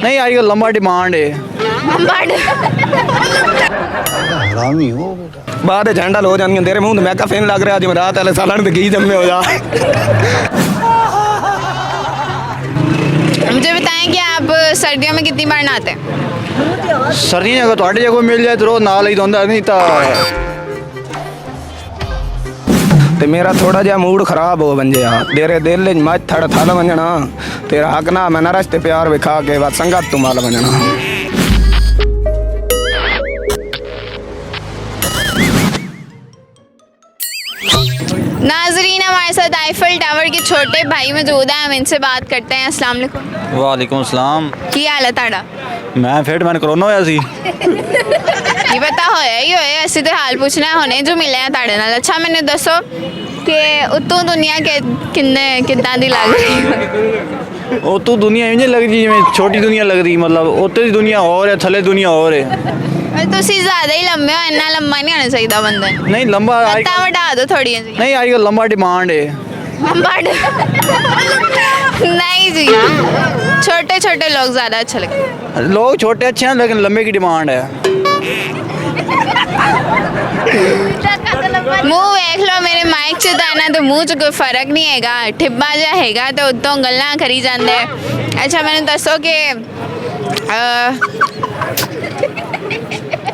नहीं आजकल लंबा डिमांड है। हरामी हो बेटा। बाद झंडा हो जाएंगे तेरे मुंह मैं फिन लग रहा जिਵੇਂ रात वाले सालन ते घी जम्मे हो जा। मुझे बताएं कि आप सर्दियों में कितनी बार नहाते हैं? सर्दियाँ अगर थोड़े जगह मिल जाए तो रोज नाल ही धोंदा नहीं तो ते मेरा थोड़ा जा मूड खराब हो बन गया तेरे दिल च मच थड़ थल वंजना तेरा हक ना मैं रस्ते प्यार विखा के बस संगत तू माल वंजना। नाजरीन हमारे साथ आईफल टावर के छोटे भाई मौजूद हैं, हम इनसे बात करते हैं। अस्सलाम वालेकुम। वालेकुम सलाम। की हाल है ताड़ा? मैं फिट मैंने कोरोना होया सी। ये पता होया ही होया, ऐसे तो हाल पूछना होने जो मिले हैं ताड़े नाल। अच्छा मैंने दसो कि उतों दुनिया के कितना दी लग रही? ਉਹ ਤੋਂ ਦੁਨੀਆ ਇੰਜ ਲੱਗਦੀ ਜਿਵੇਂ ਛੋਟੀ ਦੁਨੀਆ ਲੱਗਦੀ, ਮਤਲਬ ਉੱਤੇ ਦੀ ਦੁਨੀਆ ਹੋਰ ਹੈ ਥੱਲੇ ਦੁਨੀਆ ਹੋਰ ਹੈ। ਤੁਸੀਂ ਜ਼ਿਆਦਾ ਹੀ ਲੰਮੇ ਹੋ, ਇੰਨਾ ਲੰਮਾ ਨਹੀਂ ਹੋਣਾ ਚਾਹੀਦਾ ਬੰਦੇ ਨੂੰ। ਨਹੀਂ ਲੰਬਾ ਤਾਂ ਵਡਾ ਦਿਓ ਥੋੜੀਆਂ ਜੀ। ਨਹੀਂ ਅੱਜ ਕੱਲ੍ਹ ਲੰਬਾ ਡਿਮਾਂਡ ਹੈ। नहीं जी, छोटे छोटे लोग ज्यादा अच्छे लगते हैं। लोग छोटे अच्छे हैं लेकिन लंबे की डिमांड है। मुंह देख लो मेरे माइक च तो ना तो मुंह च कोई फर्क नहीं हैगा, ठिब्बा जा हैगा तो उतों गल्लां करी जांदे। अच्छा मैंने दसो कि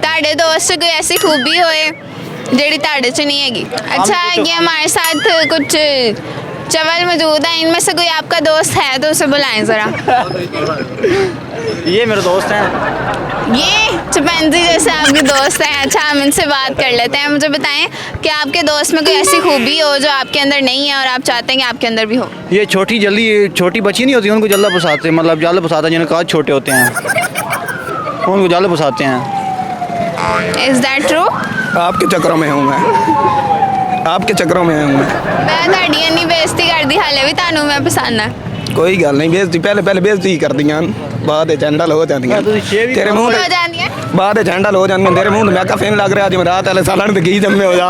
ताड़े दोस्त कोई ऐसी खूबी होए जेड़ी ताड़े च नहीं हैगी? अच्छा ये हमारे साथ कुछ चवल मौजूद है, इनमें से कोई आपका दोस्त है तो उसे बुलाएं जरा। ये मेरे दोस्त हैं। ये चिंपैंजी जैसे आपके दोस्त हैं। अच्छा हम इनसे बात कर लेते हैं। मुझे बताएं कि आपके दोस्त में कोई ऐसी खूबी हो जो आपके अंदर नहीं है और आप चाहते हैं कि आपके अंदर भी हो? ये छोटी बच्ची नहीं होती उनको जल्द फंसाते, मतलब जल्द फंसाता जिन्हें काज छोटे होते हैं उनको जल्द फंसाते हैं। Is that true? आपके चक्करों में हूँ मैं, आपके चक्करों में हूँ मैं ਤੁਹਾਡੀ ਇੰਨੀ ਬੇਇੱਜ਼ਤੀ ਕਰਦੀ ਹਾਲੇ ਵੀ ਤੁਹਾਨੂੰ ਮੈਂ ਪਸੰਦ ਆ। कोई गल नहीं बेइज्जती पहले बेइज्जती कर दियां बाद झंडा हो जांदियां तेरे मुंह हो जाती है बाद झंडा हो जांदियां तेरे मुंह मैं फिन लग रहा जिਵੇਂ रात वाले सालन ते घी जम्मे हो जा।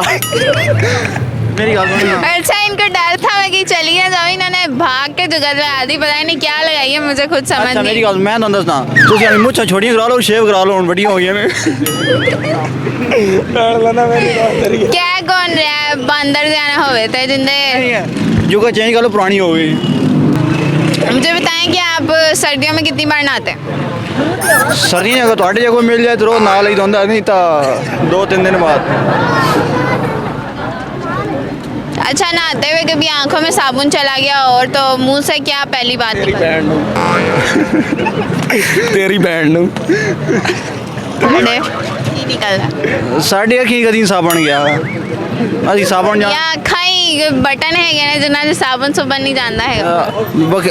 मेरी गल सुनो। अच्छा इनको डर था मैं कि चली ना जाऊँ, इन्होंने भाग के जुगत लगा दी, पता नहीं क्या लगाई है, मुझे खुद समझ अच्छा मेरी नहीं। गल मैं तुहानू दसना तुसीं अपनी मुच्छां छोटियां करा लो शेव करा लो हुण बड़ियां हो गईयां ने। क्या कौन रहा है बंदर जाना होवे ते जिंदे। जुगा चेंज कर लो पुरानी हो गई। मुझे बताएं कि आप सर्दियों में कितनी बार नहाते हैं? सर्दियाँ अगर थोड़े जगह मिल जाए तो रोज नाल ही धोंदा नहीं तो 2-3 दिन बाद। अच्छा नहाते हुए कभी आंखों में साबुन चला गया और तो मुंह से क्या पहली बात तेरी निकली? बैंड तेरी बैंड अरे की निकलदा साढ़े अखी कदी साबन गया असी साबन जा या अखा ही बटन है ना जिन्ना साबन सुबन नहीं जाना है।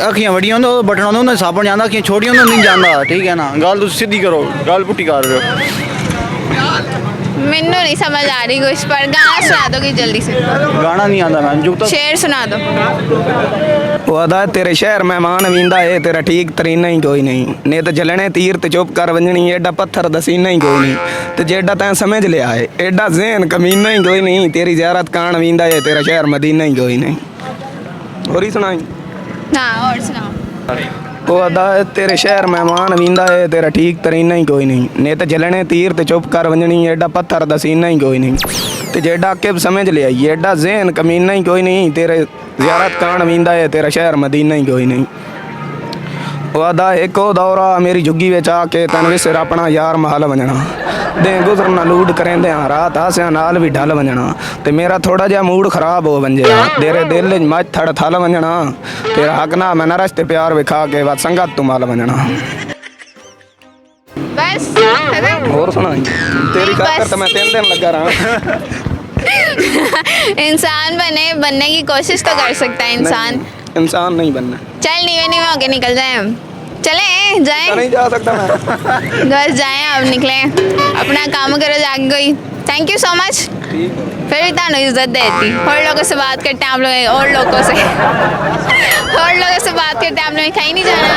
अखियां वड्डियां होंदा बटन होंदा उन्हें साबन जांदा, अखियां छोटियां होंदा नहीं जांदा। ठीक है ना गल तुम सीधी करो, गल पुट्टी कर रहे हो। मैनू नहीं समझ आ रही कुछ, पर गाना सुना दो कि जल्दी से। गाना नहीं आता मैं जुगता शेर सुना दो। वादा तेरे शहर मेहमान वींदा है तेरा ठीक तरीना ही कोई नहीं ने तो जलने तीर ते चुप कर वंजनी एडा पत्थर दसीना ही कोई नहीं ते जेडा तैं समझ लिया है एडा ज़हन कमीना ही कोई नहीं तेरी ज़ियारत कान वींदा है तेरा शहर मदीना ही कोई नहीं। और ही सुनाई हाँ और सुनाओ। वादा तेरे शहर मेहमान वींदा है तेरा ठीक तरीना ही कोई नहीं ने तो जलने तीर ते चुप कर वंजनी एडा पत्थर दसीना ही कोई नहीं ते जेडा के समझ लिया एडा ज़हन कमीना ही कोई नहीं तेरे ज़ियारत कान वींदा है तेरा शहर मदीना ही कोई नहीं। वादा एको दौरा मेरी झुग्गी विच आके तन विसर अपना यार महल वंजना दे गुजरना लूट करेंदे हाँ रात हासियां नाल भी ढल वंजना ते मेरा थोड़ा जा मूड खराब हो बन गया तेरे दिल च मच थड़ थल वंजना तेरा हक ना मैं रस्ते प्यार विखा के बस संगत तू माल वंजना। बस और सुना तेरी खातर तो मैं 3 दिन लगा रहा। इंसान बनने की कोशिश तो कर सकता है इंसान, इंसान नहीं बनना। चल नीवे होके निकल जाए हम, चले जाए नहीं जा सकता मैं बस जाए अब निकले अपना काम करो जाके कोई। Thank you so much. फिर भी तानू इज्जत देती और लोगों से बात करते हैं आप लोग और लोगों से बात करते हैं आप लोग कहीं नहीं जाना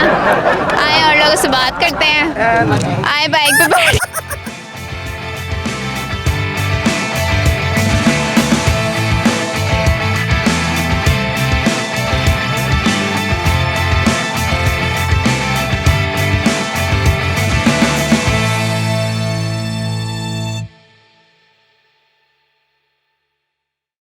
आए और लोगों से बात करते हैं आए बाइक पे बैठ